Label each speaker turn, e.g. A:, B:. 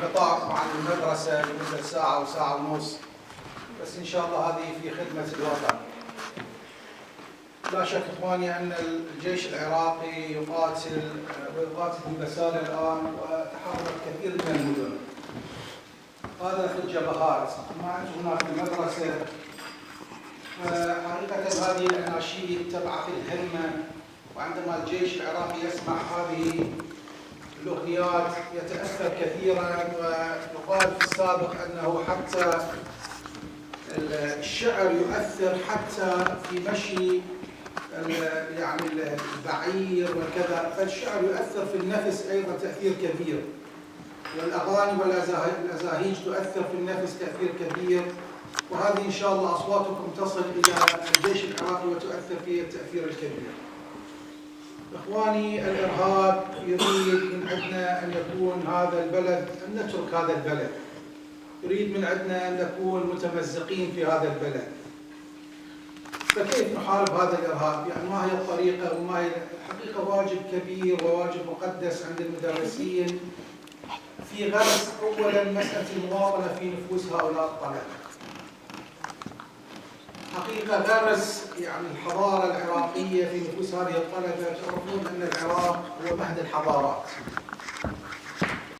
A: انقطاع عن المدرسة لمدة ساعة أو ساعة ونص، بس إن شاء الله هذه في خدمة الوطن. لا شك إخواني أن الجيش العراقي يقاتل ببسالة الآن وتحرر كثير من المدن. هذا في الجبهات، ما أنتم هناك في المدرسة. حقيقة هذه الأناشيد تبعث الهمة، وعندما الجيش العراقي يسمع هذه الأغنيات يتأثر كثيرا. ويقال في السابق أنه حتى الشعر يؤثر حتى في مشي يعني البعير وكذا، فالشعر يؤثر في النفس أيضا تأثير كبير، والأغاني والأزاهيج تؤثر في النفس تأثير كبير. وهذه إن شاء الله أصواتكم تصل إلى الجيش العراقي وتؤثر فيه التأثير الكبير. إخواني، الإرهاب يريد من عندنا أن يكون هذا البلد، أن نترك هذا البلد، يريد من عندنا أن نكون متمزقين في هذا البلد. فكيف نحارب هذا الإرهاب؟ يعني ما هي الطريقة وما هي الحقيقة؟ واجب كبير وواجب مقدس عند المدرسين في غرس أولا مسألة المواطنة في نفوس هؤلاء الطلبة. حقيقة غرس يعني الحضارة العراقية في نفوس هذه الطلبة. تعرفون أن العراق هو مهد الحضارات،